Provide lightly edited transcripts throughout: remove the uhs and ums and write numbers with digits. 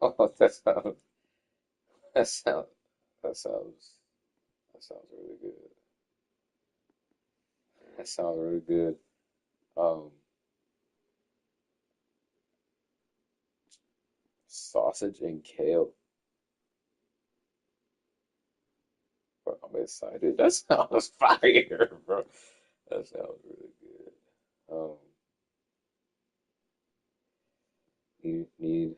Oh, that sounds that sounds that sounds really good. That sounds really good. Um, Sausage and kale. Bro, I'm excited. That sounds fire, bro. That sounds really good. Need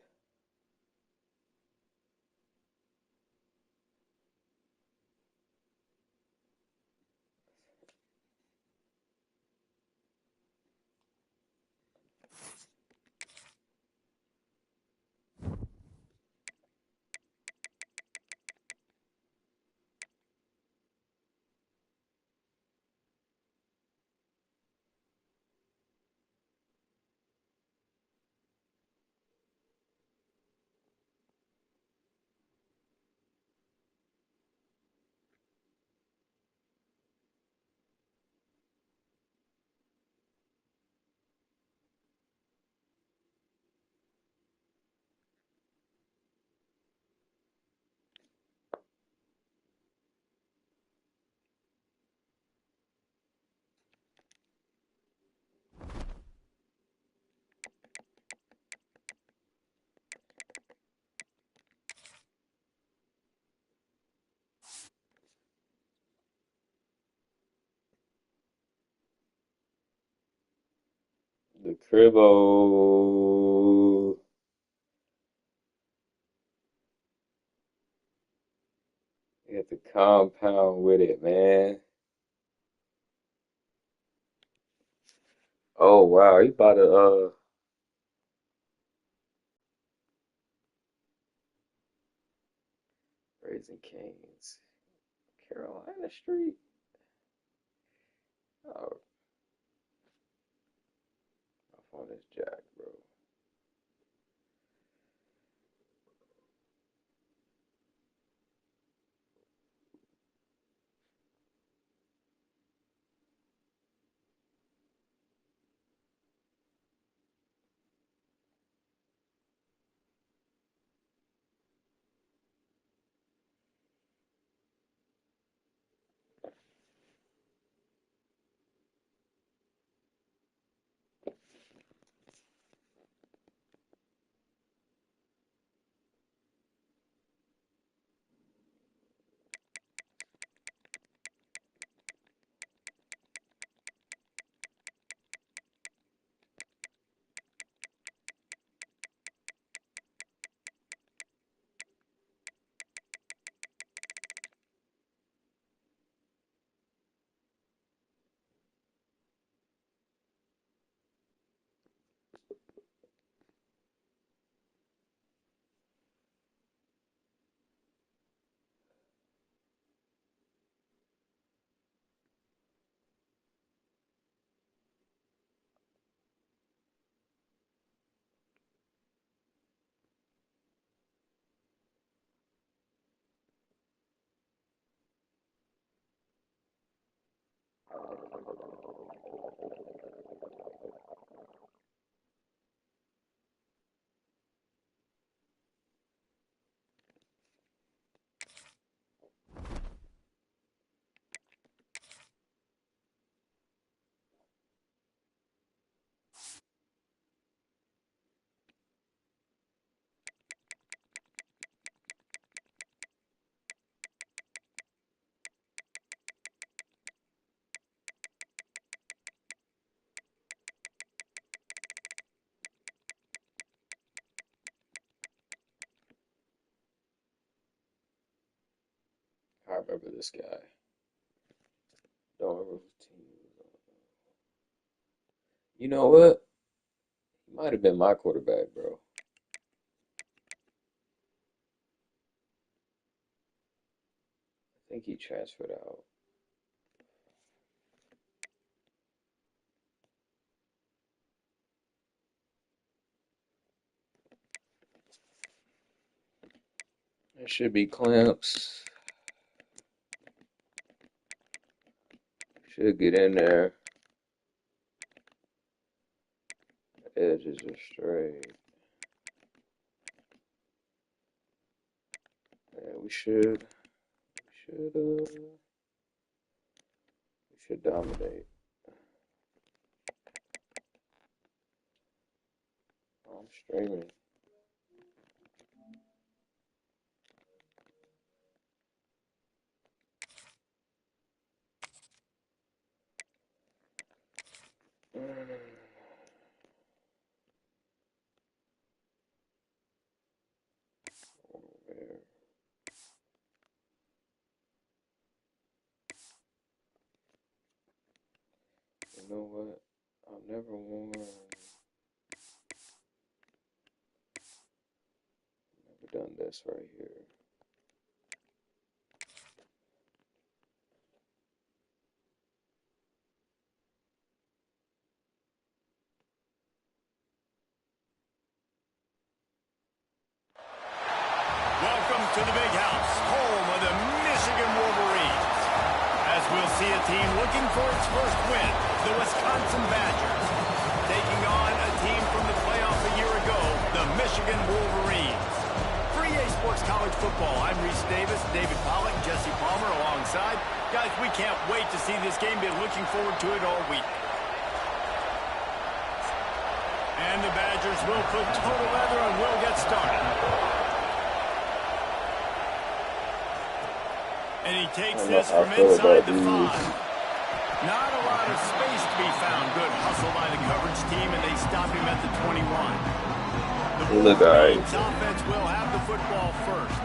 the cribbo. Get the compound with it, man. Oh wow, he bought a Raising Cane's, Carolina Street. Oh, my phone is jacked, bro. I remember this guy. Don't remember whose team he was on. You know what? He might have been my quarterback, bro. I think he transferred out. It should be Clamps. should get in there. The edges are straight. Yeah, we should dominate. I'm streaming. You know what? I've never done this right here. Welcome to the big house, home of the Michigan Wolverines. As we'll see a team looking for its first win, the Wisconsin Badgers, taking on a team from the playoff a year ago, the Michigan Wolverines. For EA Sports College Football, I'm Reese Davis, David Pollack, Jesse Palmer alongside. Guys, we can't wait to see this game. Been looking forward to it all week. And the Badgers will put total leather and will get started. And he takes this from inside the 5. Not a lot of space to be found. Good hustle by the coverage team, and they stop him at the 21. The Wolverines offense will have the football first.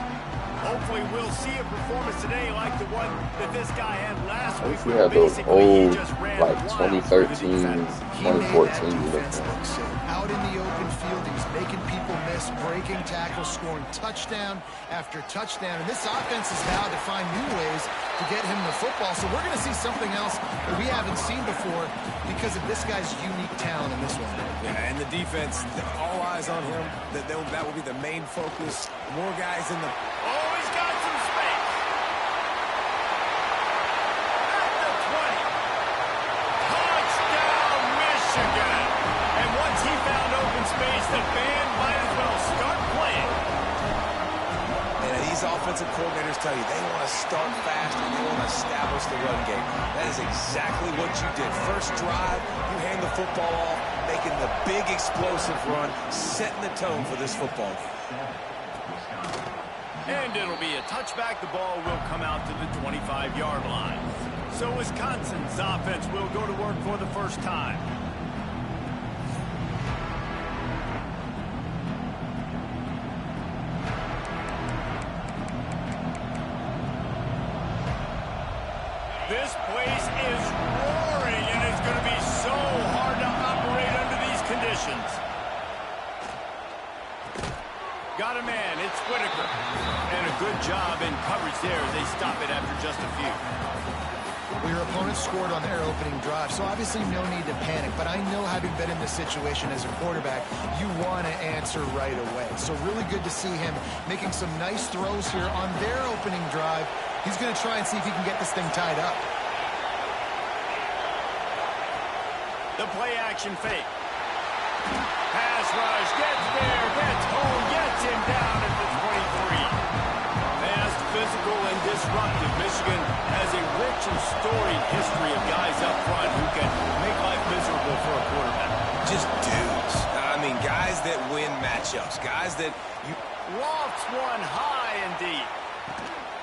Hopefully we'll see a performance today like the one that this guy had last week. We have those old, like 2013, 2014 uniforms. Out in the open field, he's making people miss, breaking tackles, scoring touchdown after touchdown. And this offense is now to find new ways to get him the football. So we're going to see something else that we haven't seen before because of this guy's unique talent in this one. Yeah, and the defense, all eyes on him. That will be the main focus. More guys in the... Oh, he's got some space. At the 20. Touchdown, Michigan. And once he found open space, the band might as well start playing. And these offensive coordinators tell you they want to start fast and they want to establish the run game. That is exactly what you did. First drive, you hand the football off, making the big explosive run, setting the tone for this football game. And it'll be a touchback. The ball will come out to the 25-yard line. So Wisconsin's offense will go to work for the first time. This place is roaring, and it's going to be so hard to operate under these conditions. Got a man, it's Whitaker. And a good job in coverage there as they stop it after just a few. Well, your opponent scored on their opening drive, so obviously no need to panic. But I know, having been in this situation as a quarterback, you want to answer right away. So really good to see him making some nice throws here on their opening drive. He's going to try and see if he can get this thing tied up. The play action fake. Pass rush, gets there, gets home, gets him down at the 23. Fast, physical, and disruptive. Michigan has a rich and storied history of guys up front who can make life miserable for a quarterback. Just dudes. I mean, guys that win matchups. Guys that you... Lofts one high and deep.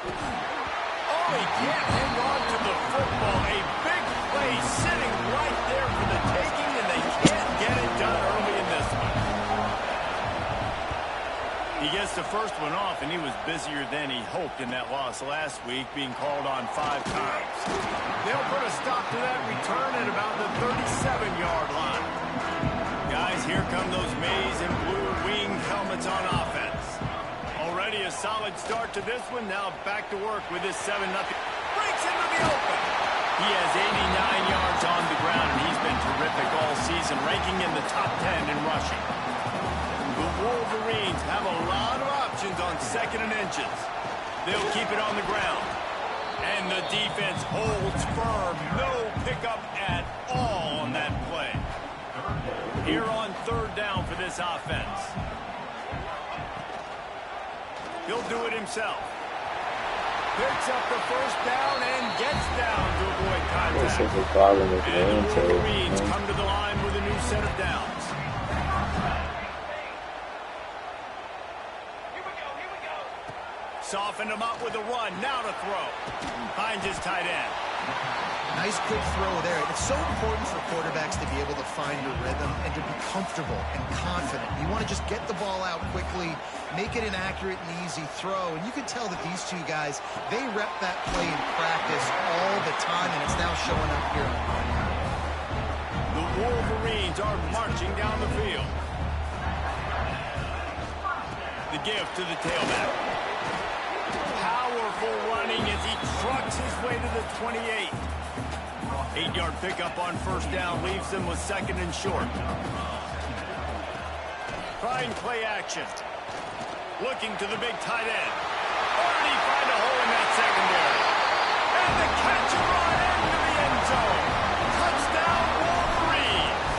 Oh, he can't hang on to the football. A big play sitting right there for the taking, and they can't get it done early in this one. He gets the first one off, and he was busier than he hoped in that loss last week, being called on 5 times. They'll put a stop to that return at about the 37-yard line. Guys, here come those maize and blue wing helmets on offense. Already a solid start to this one. Now back to work with this 7-0. Breaks into the open. He has 89 yards on the ground, and he's been terrific all season, ranking in the top 10 in rushing. The Wolverines have a lot of options on 2nd and inches. They'll keep it on the ground. And the defense holds firm. No pickup at all on that play. Here on third down for this offense. He'll do it himself. Picks up the first down and gets down to avoid contact. And the Wolverines come to the line with a new set of downs. Softened him up with a run. Now to throw. Finds his tight end. Nice quick throw there. It's so important for quarterbacks to be able to find a rhythm and to be comfortable and confident. You want to just get the ball out quickly, make it an accurate and easy throw. And you can tell that these two guys, they rep that play in practice all the time, and it's now showing up here on Monday. The Wolverines are marching down the field. The give to the tailback. Powerful running as he trucks his way to the 28. 8-yard pickup on first down leaves them with second and short. Trying play action. Looking to the big tight end. Already find a hole in that secondary. And the catch and run into the end zone. Touchdown Wolverines.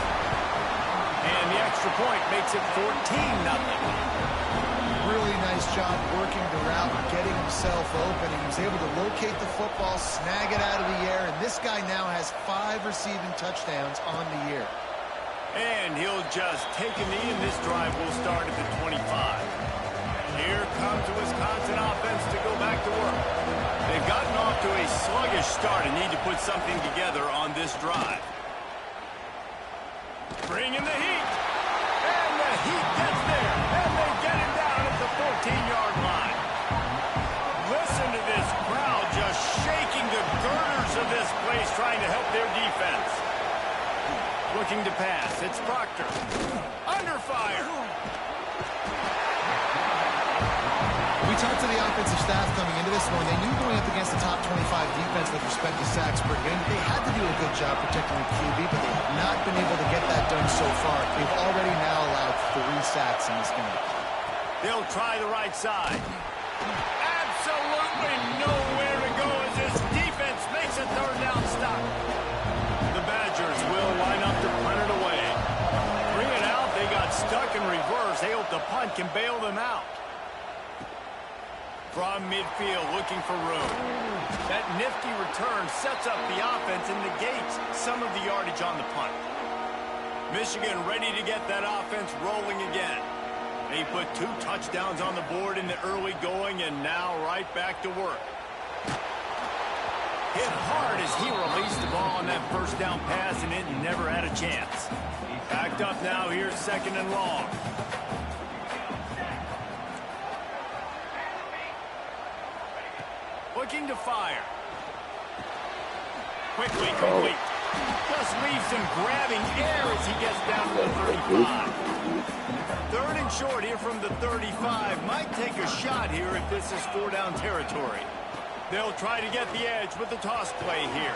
And the extra point makes it 14-0. Really nice job working the route and getting himself open. He was able to locate the football, snag it out of the air, and this guy now has 5 receiving touchdowns on the year. And he'll just take a knee, and this drive will start at the 25. Here comes the Wisconsin offense to go back to work. They've gotten off to a sluggish start and need to put something together on this drive. Bring in the heat. And the heat gets there. And they get him down at the 14-yard line. Listen to this crowd just shaking the girders of this place trying to help their defense. Looking to pass. It's Proctor. Under fire. We talked to the offensive staff coming into this one. They knew going up against the top 25 defense with respect to sacks per game, they had to do a good job protecting the QB, but they have not been able to get that done so far. They've already now allowed 3 sacks in this game. They'll try the right side. Absolutely nowhere to go as this defense makes a third down stop. The Badgers will line up to punt it away. Bring it out. They got stuck in reverse. They hope the punt can bail them out. From midfield, looking for room. That nifty return sets up the offense and negates some of the yardage on the punt. Michigan ready to get that offense rolling again. They put 2 touchdowns on the board in the early going and now right back to work. Hit hard as he released the ball on that first down pass and it never had a chance. Backed up now, here's second and long. Looking to fire. Quickly complete. Just leaves him grabbing air as he gets down to the 35. Third and short here from the 35. Might take a shot here if this is 4-down territory. They'll try to get the edge with the toss play here.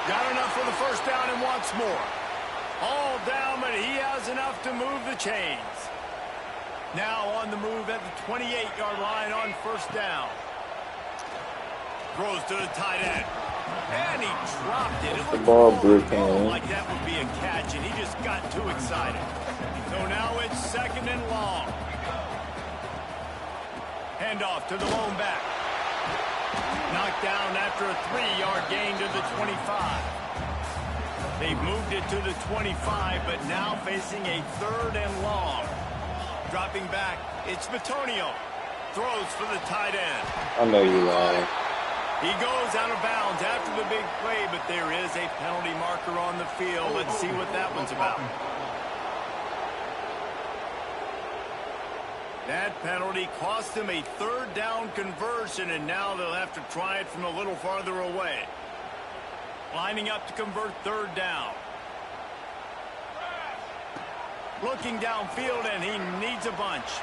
Got enough for the first down and wants more. All down, but he has enough to move the chains. Now on the move at the 28-yard line on first down. Throws to the tight end. And he dropped it. It looked like that would be a catch, and he just got too excited. So now it's second and long. Handoff to the lone back. Knocked down after a 3-yard gain to the 25. They've moved it to the 25, but now facing a third and long. Dropping back, it's Bitonio. Throws for the tight end. I know you lying. He goes out of bounds after the big play, but there is a penalty marker on the field. Let's see what that one's about. That penalty cost him a third down conversion, and now they'll have to try it from a little farther away. Lining up to convert third down. Looking downfield, and he needs a bunch.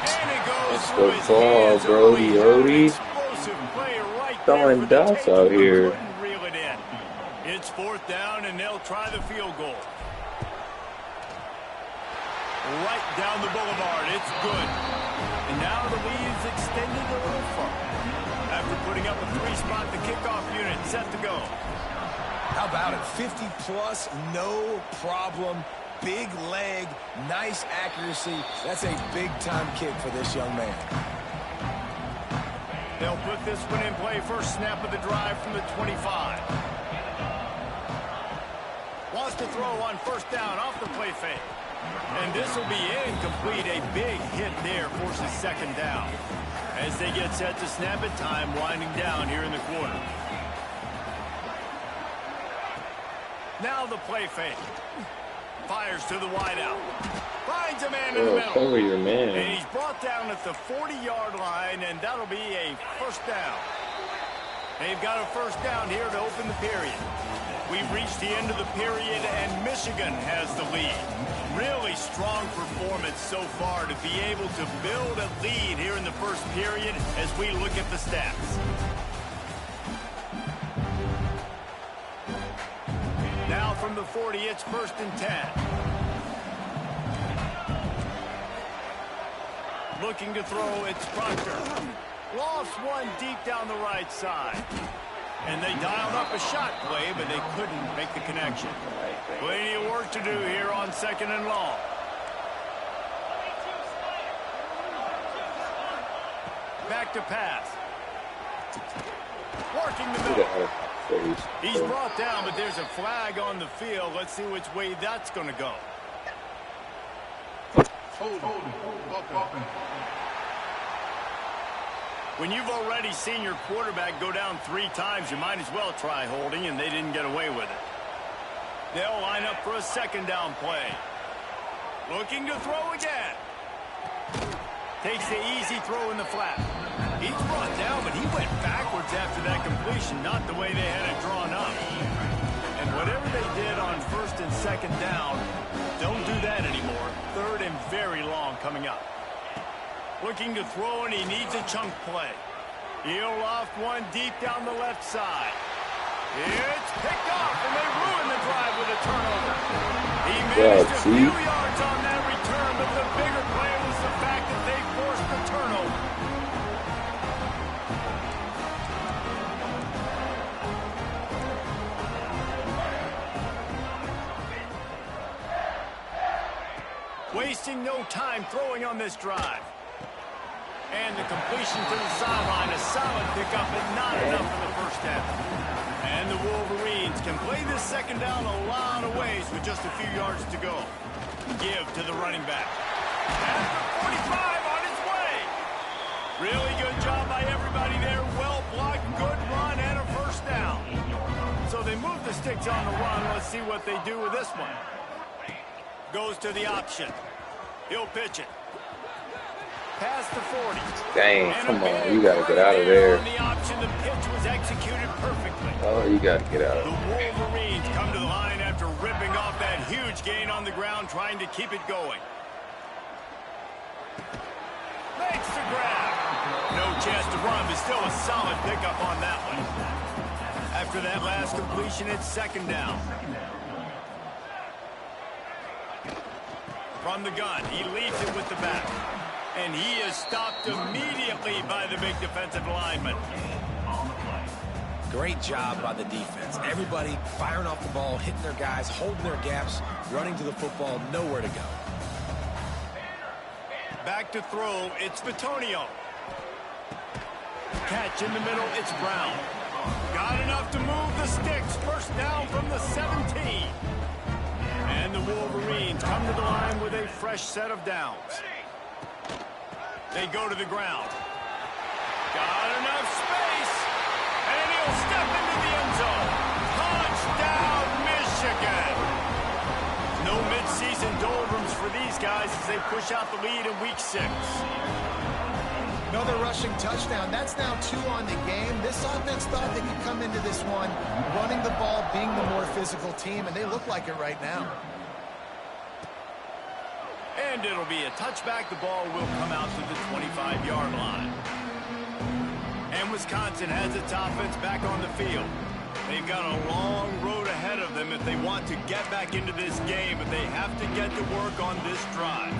And it goes through his hands early. Throwing dots out here. Reel it in. It's fourth down, and they'll try the field goal. Right down the boulevard. It's good. And now the lead's extended a little further. After putting up a 3-spot, the kickoff unit set to go. How about it? 50-plus, no problem. Big leg, nice accuracy. That's a big-time kick for this young man. They'll put this one in play. First snap of the drive from the 25. Wants to throw on first down off the play fake. And this will be incomplete. A big hit there forces second down. As they get set to snap it, time winding down here in the quarter. Now the play fake. Fires to the wideout. Finds a man in the middle. Cover your man. And he's brought down at the 40-yard line, and that'll be a first down. They've got a first down here to open the period. We've reached the end of the period, and Michigan has the lead. Really strong performance so far to be able to build a lead here in the first period as we look at the stats. Now from the 40, it's 1st and 10. Looking to throw, it's Proctor. Lost one deep down the right side. And they dialed up a shot play, but they couldn't make the connection. Plenty of work to do here on 2nd and long. Back to pass. Working the middle. He's brought down, but there's a flag on the field. Let's see which way that's going to go. When you've already seen your quarterback go down 3 times, you might as well try holding, and they didn't get away with it. They'll line up for a 2nd down play. Looking to throw again. Takes the easy throw in the flat. He's brought down, but he went backwards after that completion, not the way they had it drawn up. And whatever they did on 1st and 2nd down, don't do that anymore. 3rd and very long coming up. Looking to throw, and he needs a chunk play. He'll loft one deep down the left side. It's picked off, and they ruin the drive with a turnover. He managed a few yards on that return, but the bigger play was the fact that they forced the turnover. Wasting no time throwing on this drive. And the completion to the sideline, a solid pickup, but not enough for the first down. And the Wolverines can play this 2nd down a lot of ways with just a few yards to go. Give to the running back. At the 45 on his way. Really good job by everybody there. Well blocked, good run, and a first down. So they move the sticks on the run. Let's see what they do with this one. Goes to the option. He'll pitch it. Past the 40. Dang, come on. You got to get out of there. On the option, the pitch was executed perfectly. Oh, you got to get out. The Wolverines come to the line after ripping off that huge gain on the ground, trying to keep it going. Makes the grab. No chance to run, but still a solid pickup on that one. After that last completion, it's 2nd down. From the gun, he leads it with the back. And he is stopped immediately by the big defensive lineman. Great job by the defense. Everybody firing off the ball, hitting their guys, holding their gaps, running to the football, nowhere to go. Back to throw, it's Bitonio. Catch in the middle, it's Brown. Got enough to move the sticks. First down from the 17. And the Wolverines come to the line with a fresh set of downs. They go to the ground. Got enough space. And he'll step into the end zone. Touchdown, Michigan. No midseason doldrums for these guys as they push out the lead in week 6. Another rushing touchdown. That's now 2 on the game. This offense thought they could come into this one running the ball, being the more physical team, and they look like it right now. And it'll be a touchback. The ball will come out to the 25-yard line. And Wisconsin has its offense back on the field. They've got a long road ahead of them if they want to get back into this game, but they have to get to work on this drive.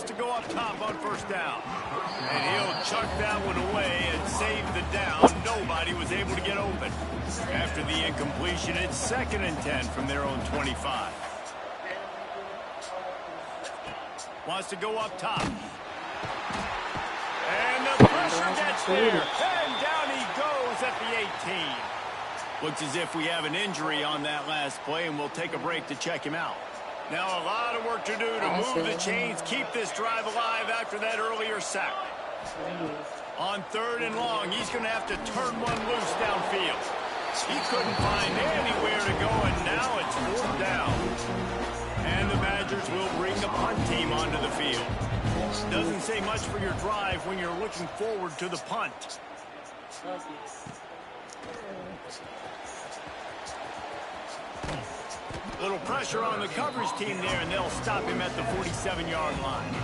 to go up top on first down. And he'll chuck that one away and save the down. Nobody was able to get open. After the incompletion, it's 2nd and 10 from their own 25. Wants to go up top. And the pressure gets there. And down he goes at the 18. Looks as if we have an injury on that last play, and we'll take a break to check him out. Now a lot of work to do to move the chains, keep this drive alive after that earlier sack. On 3rd and long, he's going to have to turn one loose downfield. He couldn't find anywhere to go, and now it's 4th down. And the Badgers will bring the punt team onto the field. Doesn't say much for your drive when you're looking forward to the punt. Little pressure on the coverage team there, and they'll stop him at the 47-yard line.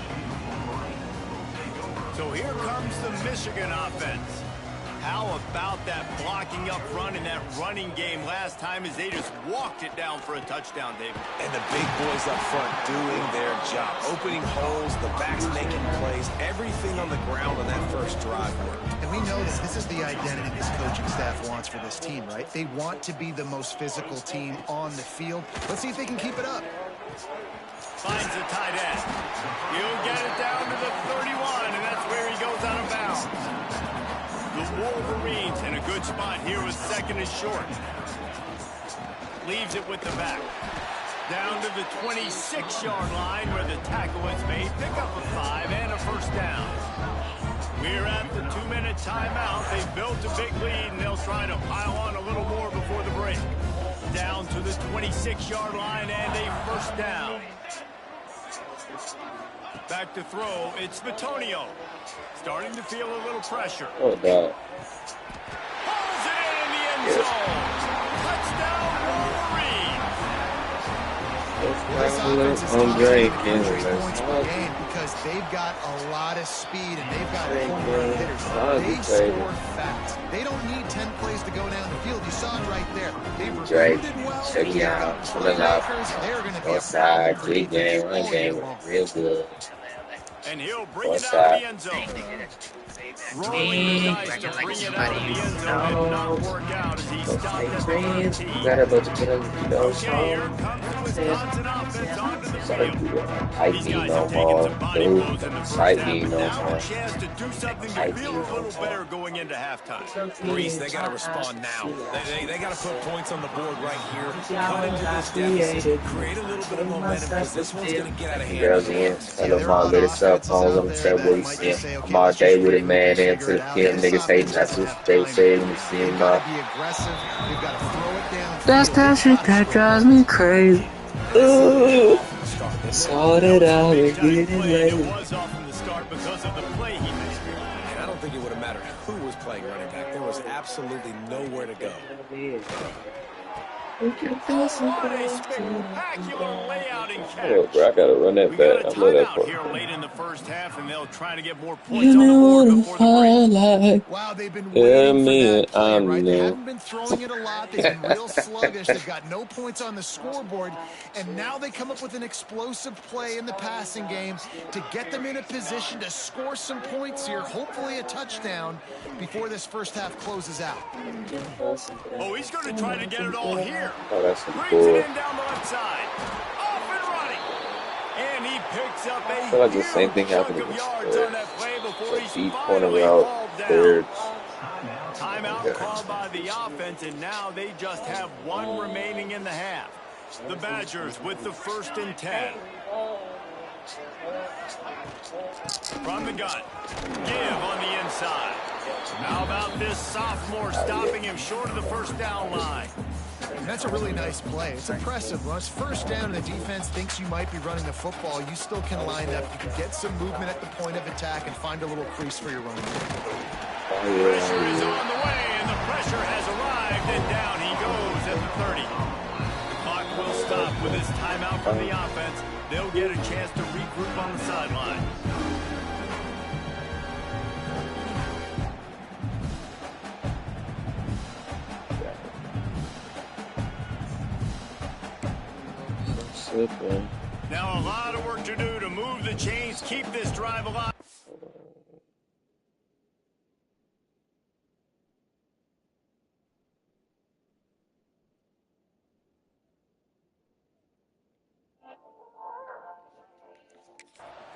So here comes the Michigan offense. How about that blocking up front in that running game last time as they just walked it down for a touchdown, David? And the big boys up front doing their job. Opening holes, the backs making plays, everything on the ground on that first drive worked. And we know that this is the identity this coaching staff wants for this team, right? They want to be the most physical team on the field. Let's see if they can keep it up. Finds the tight end. He'll get it down to the 31, and that's where he goes out of bounds. The Wolverines in a good spot here with 2nd and short. Leaves it with the back. Down to the 26-yard line where the tackle is made. Pick up a 5 and a 1st down. We're at the 2-minute timeout. They've built a big lead, and they'll try to pile on a little more before the break. Down to the 26-yard line and a 1st down. Back to throw. It's Bitonio. Starting to feel a little pressure. Oh, God. Pulls it in the end zone. Touchdown, Wolverine. This offense is Andre, points per game because they've got a lot of speed and they've got home run hitters. They score fast. They don't need 10 plays to go down the field. You saw it right there. They've recruited well. Check me out. They're going to be outside, big game, run game, real good. And he'll bring it out of the end zone. Rolling the dice to bring it out of the end zone did not work out as he stopped at the 13. Okay, here comes the Wisconsin offense onto the field. These guys have taken some body blows in the first half, and now a chance to do something to feel a little better going into halftime. Reese, they got to respond now. They got to put points on the board right here. Cut into this deficit. Create a little bit of momentum because this one's going to get out of hand. Girls in, hello, my little cell phone, let me tell what he said. I'm all day with it, man, and to them niggas hating, that's what they say when you see him. That's that shit that drives me crazy. Ooh, sort it out and get it ready. It was off from the start because of the play he made. And I don't think it would have mattered who was playing running back. There was absolutely nowhere to go. What a spectacular layout and catch. Oh, bro, I gotta run that We back. got a I love that timeout part. here late in the first half, and they'll try to get more points on the board before the break. Wow, they've been Yeah, waiting for that play, I'm right? They new. haven't been throwing it a lot. They've been real sluggish. They've got no points on the scoreboard, and now they come up with an explosive play in the passing game to get them in a position to score some points here, hopefully a touchdown, before this first half closes out. Oh, he's going to try to get it all here. Oh, that's some Brings cool. it in down the left side. Off and running. And he picks up a feel like the same thing huge chunk happened of against yards on that play before he's deep corner finally route, hauled down. third. Timeout called by the offense, and now they just have one remaining in the half. The Badgers with the 1st and 10. From the gun. Give on the inside. How about this sophomore stopping him short of the 1st down line? And that's a really nice play. It's impressive. When it's 1st down and the defense thinks you might be running the football, you still can line up. You can get some movement at the point of attack and find a little crease for your running back. Pressure is on the way, and the pressure has arrived, and down he goes at the 30. The clock will stop with his timeout from the offense. They'll get a chance to regroup on the sideline. Now a lot of work to do to move the chains, keep this drive alive.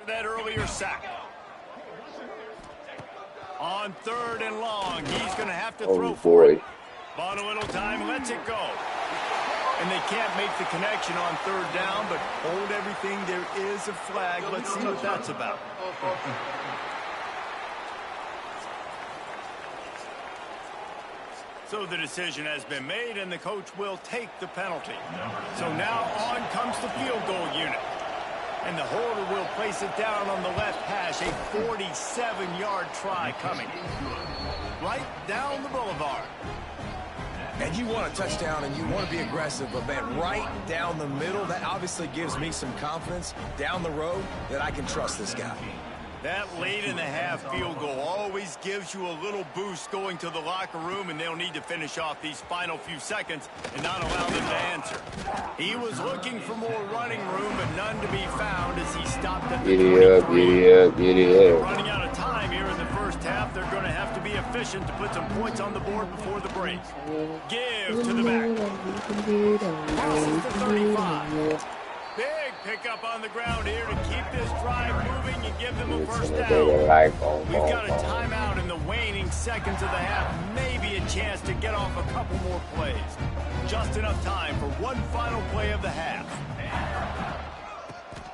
For that earlier sack. On 3rd and long, he's going to have to throw for it. Bought a little time, lets it go. And they can't make the connection on 3rd down, but hold everything. There is a flag. Let's see what that's about. So the decision has been made, and the coach will take the penalty. So now on comes the field goal unit. And the holder will place it down on the left hash. A 47-yard try coming. Right down the boulevard. And you want a touchdown and you want to be aggressive, but man, right down the middle, that obviously gives me some confidence down the road that I can trust this guy. That late in the half field goal always gives you a little boost going to the locker room, and they'll need to finish off these final few seconds and not allow them to answer. He was looking for more running room, but none to be found as he stopped at the 23. Running out of time here in the first half, they're going to have to be efficient to put some points on the board before the break. Give to the back. Crosses the 35. Big pickup on the ground here to keep this drive moving and give them a first down. We've got a timeout in the waning seconds of the half. Maybe a chance to get off a couple more plays. Just enough time for one final play of the half.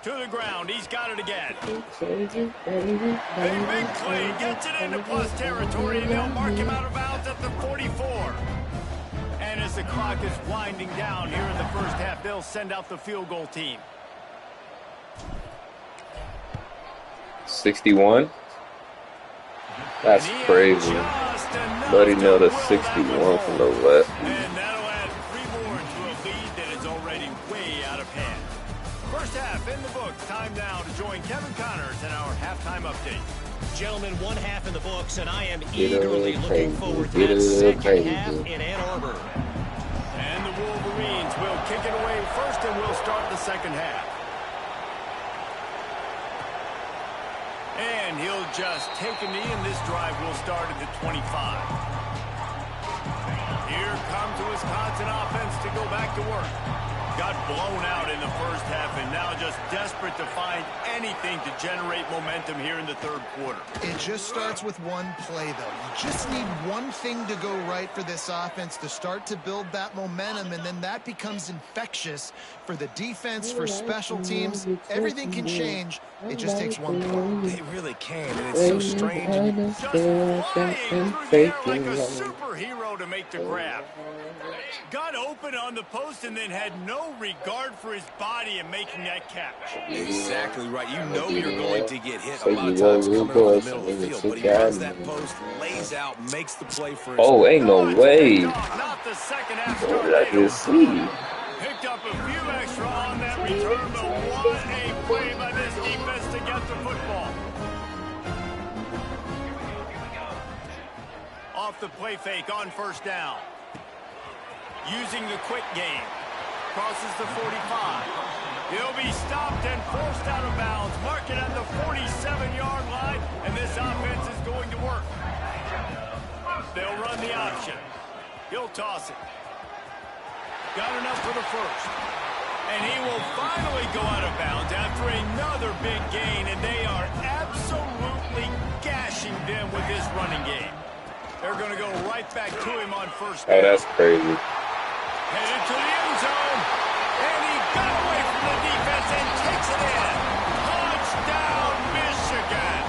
To the ground. He's got it again. A big play. Gets it into plus territory, and they'll mark him out of bounds at the 44. And as the clock is winding down here in the first half, they'll send out the field goal team. 61? That's crazy. Buddy nailed a 61 from the left. And that'll add 3 more to a lead that is already way out of hand. First half in the books. Time now to join Kevin Connors in our halftime update. Gentlemen, one half in the books, and I am eagerly looking forward to that second half in Ann Arbor. And the Wolverines will kick it away first, and we'll start the second half. And he'll just take a knee, and this drive will start at the 25. Here comes the Wisconsin offense to go back to work. Got blown out in the first half and now just desperate to find anything to generate momentum here in the third quarter. It just starts with one play, though. You just need one thing to go right for this offense to start to build that momentum, and then that becomes infectious for the defense, for special teams. Everything can change. It just takes one play. They really can, and it's so strange. Just flying through the air like a superhero to make the grab. Got open on the post and then had no regard for his body in making that catch. Exactly right. You know you're going to get hit a lot of times coming over the middle of the field, but he runs that post, lays out, makes the play for his Oh, ain't no way. Not the second half What start. did I just see? Picked up a few extra on that return, but what a play by this defense to get the football. Off the play fake on first down. Using the quick game. Crosses the 45. He'll be stopped and forced out of bounds. Mark it at the 47-yard line, and this offense is going to work. They'll run the option. He'll toss it. Got enough for the first. And he will finally go out of bounds after another big gain, and they are absolutely gashing them with this running game. They're going to go right back to him on first down. Oh, that's crazy. Headed to the end zone, and he got away from the defense and takes it in. Touchdown, Michigan.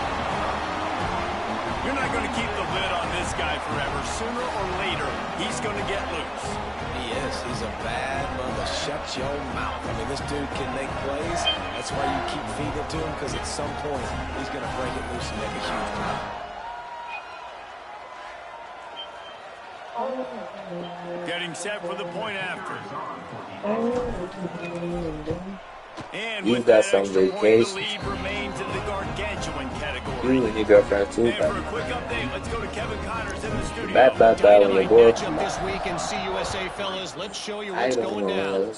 You're not going to keep the lid on this guy forever. Sooner or later, he's going to get loose. He is. He's a bad mother. Shut your mouth. I mean, this dude can make plays. That's why you keep feeding it to him, because at some point, he's going to break it loose and make a huge play. Getting set for the point after. And You with got that some extra point, the vacation. lead remains in the gargantuan category. You and your girlfriend too, And for a buddy. quick update, let's go to Kevin Connors in the studio. Bye bye bye when your Dynamite boyfriend matchup this bye. week in CUSA, fellas. Let's show you I what's don't going down. know.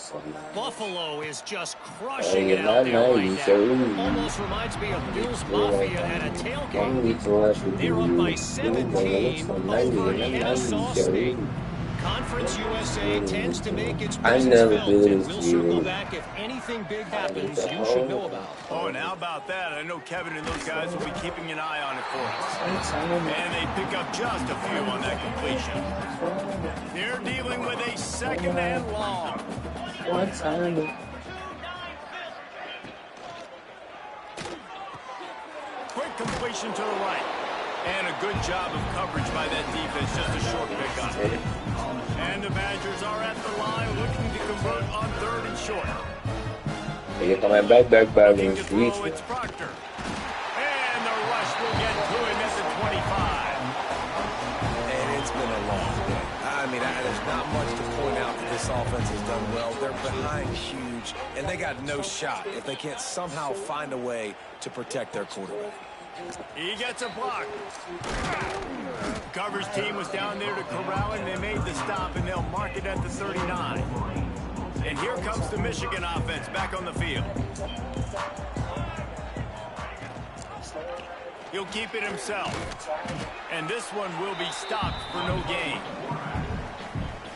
Buffalo is just Oh, crushing you're it out not there right nice, now. so Almost reminds me of Bill's you're like, Mafia at a don't tailgate. need to watch with They're up by you. You don't look 17 so nice, over you're not Kennesaw nice, State. so Conference USA tends to make its I presence never felt, do and this we'll to circle you. back if anything big I need happens to you should hold know it. about. Oh, and how about that? I know Kevin and those guys will be keeping an eye on it for us. And they pick up just a few on that completion. They're dealing with a second and long. One time. Quick completion to the right. And a good job of coverage by that defense. Just a short pickup. And the Badgers are at the line looking to convert on 3rd and short. They're coming back in Looking the to streets. throw, it's Proctor. And the rush will get to him at the 25. And it's been a long day. I mean, there's not much to point out that this offense has done well. They're behind huge, and they got no shot if they can't somehow find a way to protect their quarterback. He gets a block. Coverage team was down there to corral him. They made the stop, and they'll mark it at the 39. And here comes the Michigan offense back on the field. He'll keep it himself. And this one will be stopped for no gain.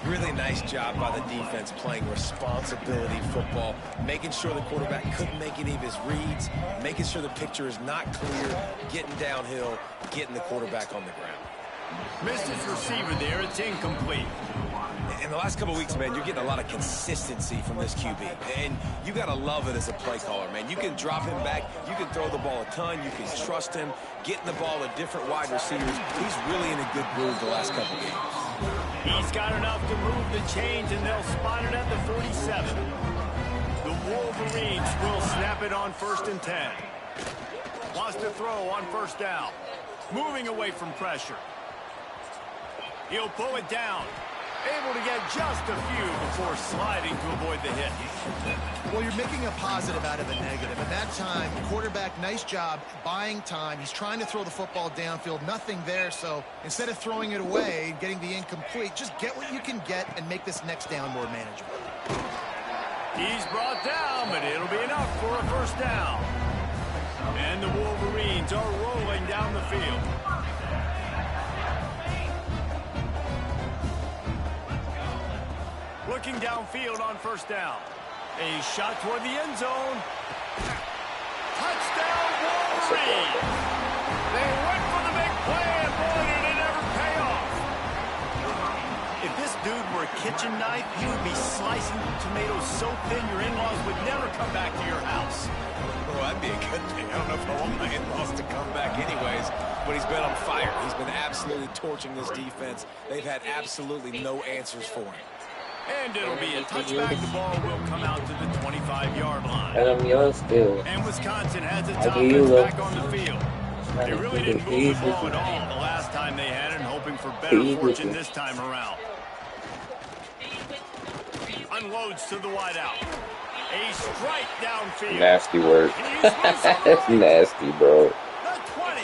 Really nice job by the defense playing responsibility football, making sure the quarterback couldn't make any of his reads, making sure the picture is not clear, getting downhill, getting the quarterback on the ground. Missed his receiver there. It's incomplete. In the last couple of weeks, man, you're getting a lot of consistency from this QB. And you got to love it as a play caller, man. You can drop him back. You can throw the ball a ton. You can trust him, getting the ball to different wide receivers. He's really in a good groove the last couple of games. He's got enough to move the chains, and they'll spot it at the 47. The Wolverines will snap it on 1st and 10. Wants to throw on 1st down. Moving away from pressure. He'll pull it down. Able to get just a few before sliding to avoid the hit. Well, you're making a positive out of a negative. And that time, quarterback, nice job buying time. He's trying to throw the football downfield. Nothing there. So instead of throwing it away, getting the incomplete, just get what you can get and make this next down more manageable. He's brought down, but it'll be enough for a 1st down. And the Wolverines are rolling down the field. Looking downfield on 1st down. A shot toward the end zone. Touchdown, Wolverines! They went for the big play, and boy, did it ever pay off. If this dude were a kitchen knife, he would be slicing tomatoes so thin your in-laws would never come back to your house. Well, that'd be a good thing. I don't know if I want my in-laws to come back anyways, but he's been on fire. He's been absolutely torching this defense. They've had absolutely no answers for him. And it'll be a touchback. The ball will come out to the 25-yard line. And I'm young still. And Wisconsin has its I give you offense love. back on the field. They really didn't move the ball at all the last time they had it, hoping for better fortune this time around. Unloads to the wideout. A strike downfield. Nasty work. That's nasty, bro. The 20.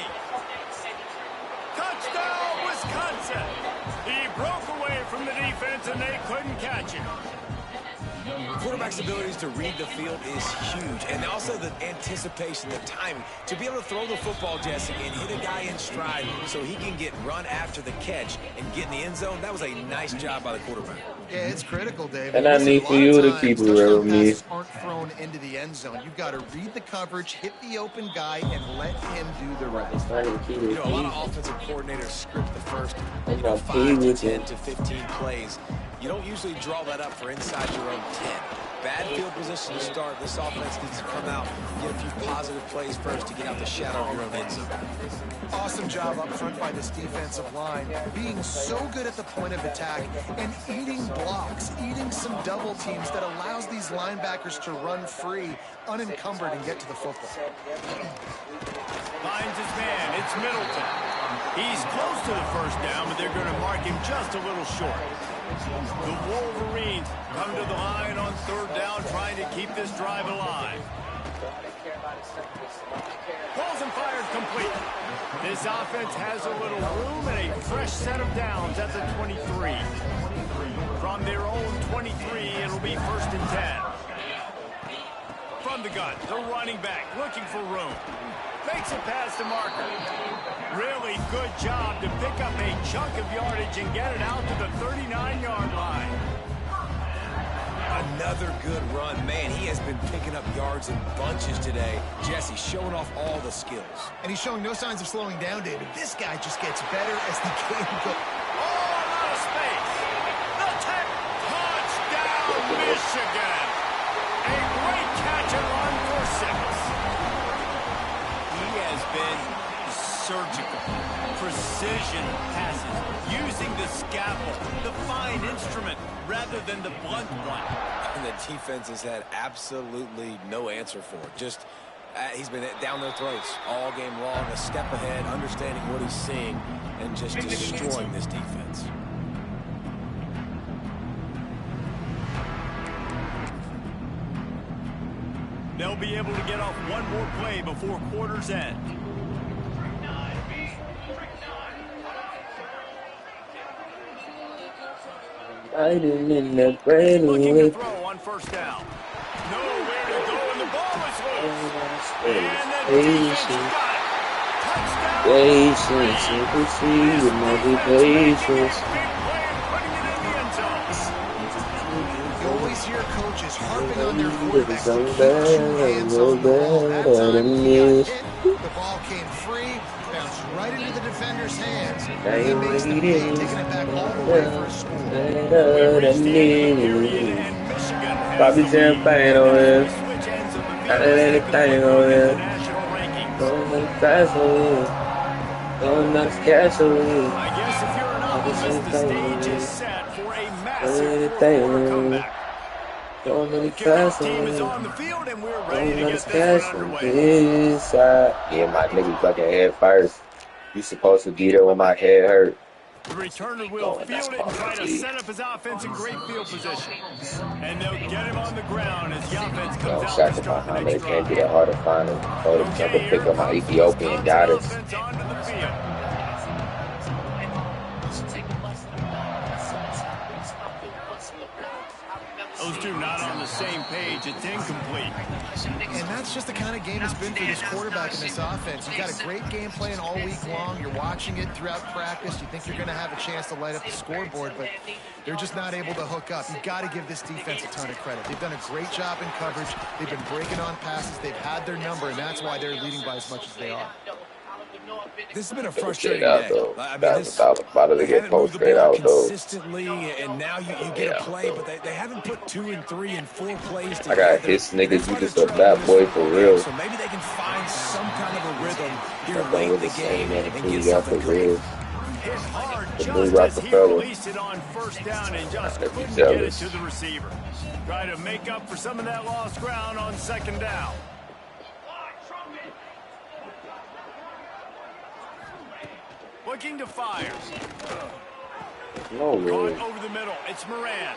Touchdown, Wisconsin. He broke away from the defense, and they couldn't catch him. Quarterback's abilities to read the field is huge, and also the anticipation, the timing. To be able to throw the football, Jesse, and hit a guy in stride so he can get run after the catch and get in the end zone, that was a nice job by the quarterback. Yeah, it's critical, David. And I need for you to keep it real with me. Aren't thrown into the end zone. You've got to read the coverage, hit the open guy, and let him do the rest. You know, a lot of offensive coordinators script the first 5 to 10 to 15 plays. You don't usually draw that up for inside your own 10. Bad field position to start. This offense needs to come out, get a few positive plays first to get out the shadow of your own end zone. Awesome job up front by this defensive line, being so good at the point of attack and eating blocks, eating some double teams that allows these linebackers to run free, unencumbered, and get to the football. Finds his man. It's Middleton. He's close to the 1st down, but they're going to mark him just a little short. The Wolverines come to the line on 3rd down, trying trying to keep this drive alive. Balls and fired complete. This offense has a little room and a fresh set of downs at the 23. From their own 23, it'll be 1st and 10. From the gun, the running back looking for room. Makes a pass to Marker. Really good job to pick up a chunk of yardage and get it out to the 39-yard line. Another good run. Man, he has been picking up yards in bunches today. Jesse showing off all the skills. And he's showing no signs of slowing down, David. This guy just gets better as the game goes. Oh, out of space. The tech touchdown, Michigan. A great catch and run for 6. He has been surgical, precision passes, using the scalpel, the fine instrument, rather than the blunt one. And the defense has had absolutely no answer for it. Just, he's been down their throats all game long, a step ahead, understanding what he's seeing, and just destroying this defense. They'll be able to get off one more play before quarter's end. In the brain Looking to throw on 1st down. Nowhere to go, and the ball is loose. And the defense got it. Touchdown. Patience, you can see with my patience. Big play and putting it in the end zone. You always hear coaches harping on their quarterbacks to keep two hands on the ball. That time he got hit. The ball came free, bounced right into the defender's hands. He makes the play, taking it back all the way for a score. Bobby champagne on him. I did anything on him. Going to the castle. Going to the castle. I guess if you're an optimist, the stage is set for a massive fourth-quarter comeback. Going to the Kickoff team is castle. on the field, and we're ready to Going get to the this one castle. underway. Inside. Yeah, my nigga fucking head first. You supposed to be there when my head hurt. The returner will field it and try to set up his offense in great field position. And they'll get him on the ground as the offense comes out to Shaka start the Muhammad, next it can't be drive. that hard to find him. Hold him, Okay, to pick up my Ethiopian goddess. offense onto the field. Those two not on the same page. It's incomplete. And that's just the kind of game it's been for this quarterback in this offense. You've got a great game plan all week long. You're watching it throughout practice. You think you're going to have a chance to light up the scoreboard, but they're just not able to hook up. You've got to give this defense a ton of credit. They've done a great job in coverage. They've been breaking on passes. They've had their number, and that's why they're leading by as much as they are. This has been a Straight frustrating out day. though. I mean, That was about to they get haven't post moved the straight ball out though. consistently, and now you get a play, but they haven't put 2 and 3 and 4 plays together. I got his niggas. That's You why just they're a trailing bad this boy football for game. real. So maybe they can find some kind of a rhythm here That late in was the the same game man and until get you got something the going. ribs. Hit hard The just new as he Rockefeller. released it on 1st down and just Gotta be couldn't get it jealous. to the receiver. Try to make up for some of that lost ground on 2nd down. Looking to fire. No Caught way. over the middle. It's Moran.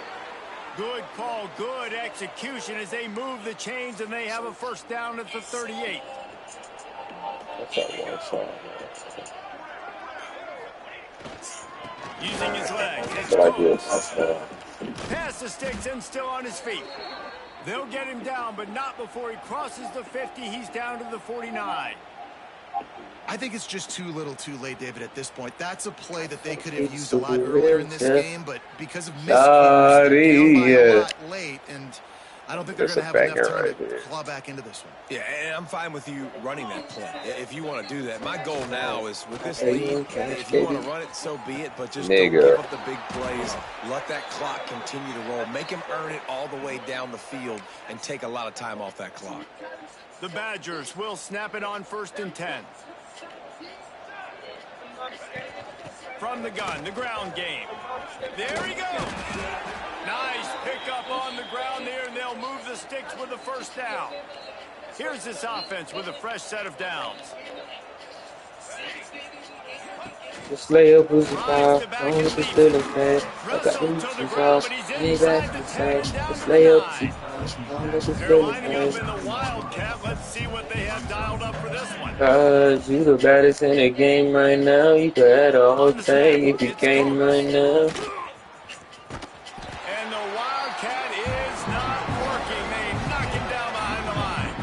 Good call, good execution as they move the chains and they have a 1st down at the 38. That's that one song. Using his legs. It's But I did. Coates. That's Pass the sticks and still on his feet. They'll get him down, but not before he crosses the 50. He's down to the 49. I think it's just too little too late, David, at this point. That's a play that they could have used a lot earlier in this game, but because of miscues, they're down by a lot late, and I don't think they're going to have enough time to claw back into this one. Yeah, and I'm fine with you running that play if you want to do that. My goal now is with this lead, if you want to run it, so be it, but just don't give up the big plays. Let that clock continue to roll. Make him earn it all the way down the field and take a lot of time off that clock. The Badgers will snap it on 1st and 10. From the gun, the ground game. There he goes. Nice pickup on the ground there, and they'll move the sticks with the 1st down. Here's this offense with a fresh set of downs. Just lay up pussy Drives pop. the back Don't and let the leaves it. feeling fast. I got Wrestled them to the bitches ground, off. but he's Lay back inside in the the 10 side. and down to Just the lay up 9. pussy pop. Don't let the They're feeling lining up fast. in the Wildcat. Let's see what they have dialed up for this one. Cause you the baddest in the game right now. You could have the whole On the snap, thing if you it's came Cooks. right now. And the Wildcat is not working. They knock him down behind the line.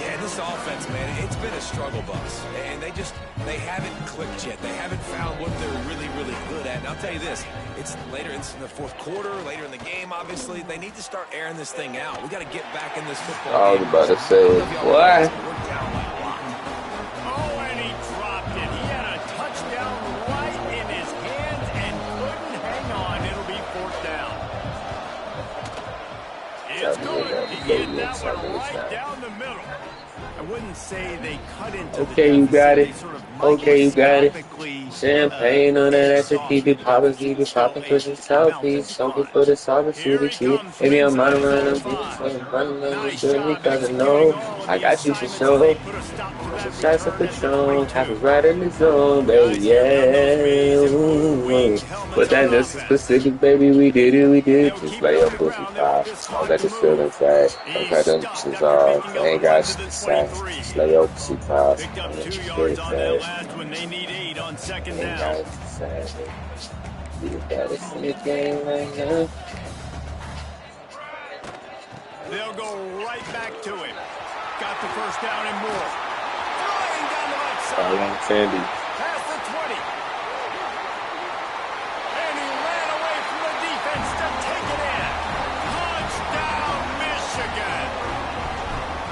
Yeah, this offense, man, it's been a struggle bus. And they haven't clicked yet. They haven't found what they're really, really good at. And I'll tell you this, it's in the fourth quarter, later in the game, obviously. They need to start airing this thing out. We got to get back in this football I was game. about to I say, don't know if y'all realize why? it, but we're down by a lot. Oh, and he dropped it. He had a touchdown right in his hands and couldn't hang on. It'll be fourth down. It's good. He hit that one right down the middle. I wouldn't say they cut into Okay, the you deficit. got it. They sort of Okay, you got it. microscopically Champagne on that edged ass to off keep of it it. poppin', It's keep it still poppin' for a the mountain southeast. to Soak it climb. for the solid Here city he kid. comes from Maybe I'm inside running his around own them bitches, so 5. I'm running on the Nice journey, job cause I executing know all of I the got you for assignments as they sure. put a stop to All the that shots of return at the Patron, 42. have us right in the zone, baby, Guys here run those reads yeah. in blue Ooh. winged helmets But on that's just as offense. specific, baby, we did it, we And did. they'll Just keep it lay on up the pussy ground. They want pop. this Don't clock let to the move. feeling fast. Don't He's cut them stopped bitches after off. picking They up a ain't run got to the shit to say. 23. Just lay up pussy pop. Picked Don't up let 2 the feeling yards on that fast. last one. They need 8 on second Ain't down. got shit to say. You the baddest in the game right now. They'll go right back to him. Got the first down and more. Flying down the right All side. on Sandy. Past the 20. And he ran away from the defense to take it in. Touchdown, Michigan.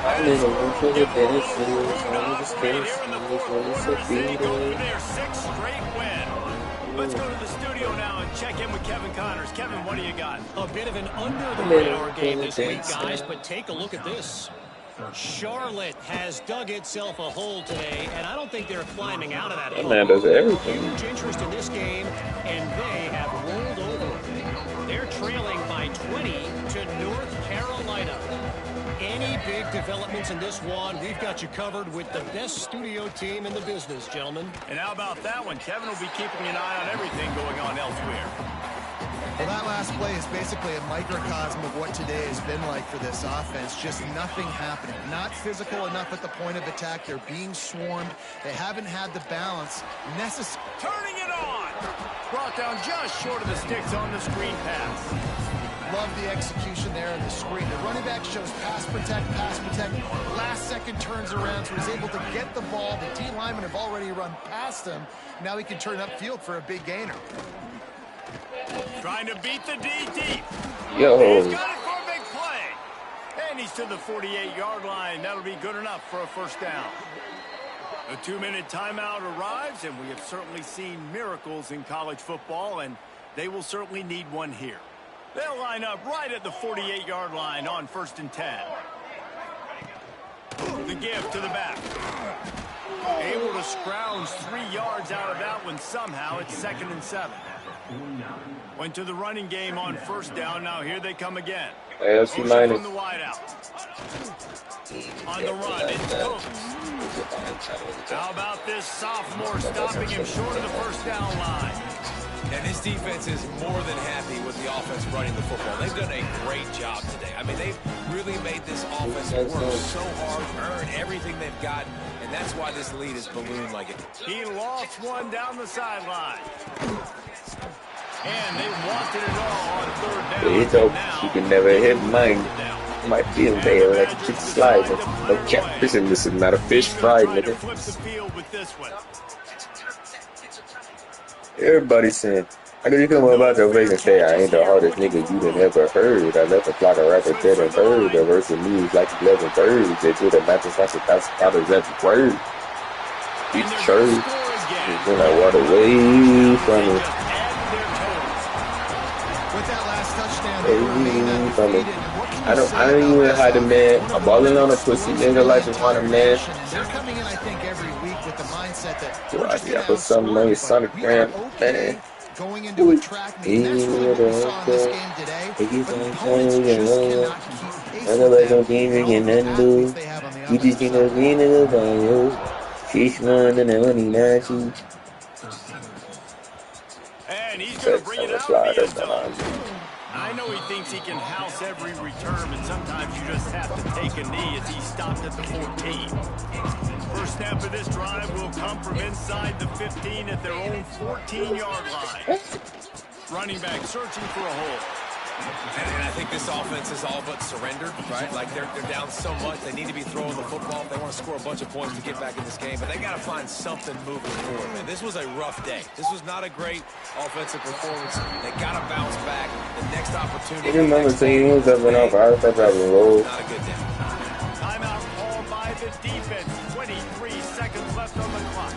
I'm And in the so mood for we'll the give them a little Dynasty. more room to I'm just operate kidding. here in the It's fourth really so quarter as they go for beating. their 6th straight win. Let's go to the studio now and check in with Kevin Connors. Kevin, what do you got? A bit of an I'm in the under-the-radar mood for game the this week, Dynasty. guys, but take a look at this. Charlotte has dug itself a hole today, and I don't think they're climbing out of that That hole. man does everything. Huge interest in this game, and they have rolled over. They're trailing by 20 to North Carolina. Any big developments in this one, we've got you covered with the best studio team in the business, gentlemen. And how about that one? Kevin will be keeping an eye on everything going on elsewhere. Well, that last play is basically a microcosm of what today has been like for this offense. Just nothing happening. Not physical enough at the point of attack. They're being swarmed. They haven't had the balance necessary. Turning it on. Brought down just short of the sticks on the screen pass. Love the execution there of the screen. The running back shows pass protect, pass protect. Last second turns around, so he's able to get the ball. The D linemen have already run past him. Now he can turn upfield for a big gainer. Trying to beat the D deep. Yo. He's got it for a big play. And he's to the 48-yard line. That'll be good enough for a first down. A 2-minute timeout arrives, and we have certainly seen miracles in college football, and they will certainly need one here. They'll line up right at the 48-yard line on 1st and 10. The give to the back. Able to scrounge 3 yards out of that one somehow. It's 2nd and 7. Went to the running game on 1st down. Now here they come again. AFC Motion minus. from the wideout. On the run, it's Cooks. How about this sophomore stopping him short of the first down line? And this defense is more than happy with the offense running the football. They've done a great job today. I mean, they've really made this offense work so hard, earn everything they've got, and that's why this lead is ballooned like it. He lost one down the sideline. And they wanted it all on 3rd down. It's hope you can never hit mine. My field day like a chick slide. No catfishing, this is not a fish fry, nigga. Flip the field with this one. Everybody's saying, how could you come about your face and say I ain't the hardest nigga you done ever heard? I left a flock of rappers dead and bird. The verse of me is like 11 birds. They do the matches like $1,000 every word. Beat the church. Then I walk away from it. With that last touchdown, they remain undefeated. I don't even hide the man. I'm balling on a pussy nigga like you want a man. They're coming in, I think, every week with the mindset that So I put something on your sonogram, man. going into a track meet. That's really what we saw in this game today. But the opponents just cannot keep pace with them. And all the athletes they have on the You just offensive know, side. She's more than a money, slide be a that dunk. down. I know he thinks he can house every return, but sometimes you just have to take a knee as he stopped at the 14. First snap of this drive will come from inside the 15 at their own 14-yard line. Running back searching for a hole. And I think this offense is all but surrendered, right? Like they're down so much, they need to be throwing the football if they want to score a bunch of points to get back in this game. But they got to find something moving forward. Man, this was a rough day. This was not a great offensive performance. They got to bounce back. The next opportunity. You remember team was up and off. I thought that was roll. Not a good day. Timeout called by the defense. 23 seconds left on the clock.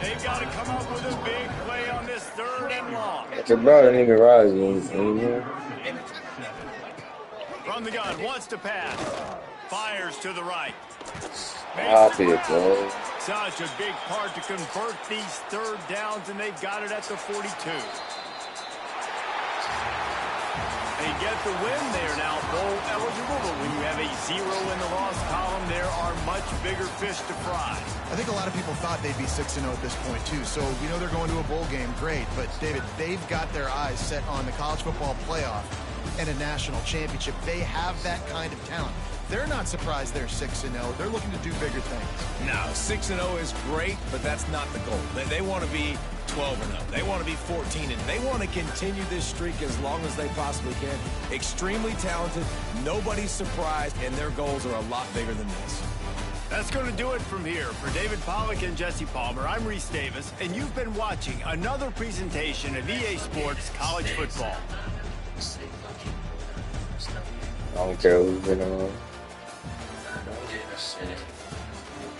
They've got to come up with a big play on this 3rd and long. It's about a nigga rising. From the gun, wants to pass. Fires to the right. Stop it, bro. Such a big part to convert these 3rd downs, and they've got it at the 42. They get the win. They are now bowl eligible, but when you have a 0 in the loss column, there are much bigger fish to fry. I think a lot of people thought they'd be 6-0 at this point, too. So we know they're going to a bowl game. Great. But, David, they've got their eyes set on the college football playoff and a national championship. They have that kind of talent. They're not surprised they're 6-0. They're looking to do bigger things. No, 6-0 is great, but that's not the goal. They want to be 12-0. They want to be 14-0. They want to continue this streak as long as they possibly can. Extremely talented. Nobody's surprised, and their goals are a lot bigger than this. That's going to do it from here. For David Pollack and Jesse Palmer, I'm Reese Davis, and you've been watching another presentation of EA Sports College Football. I don't care who's been on.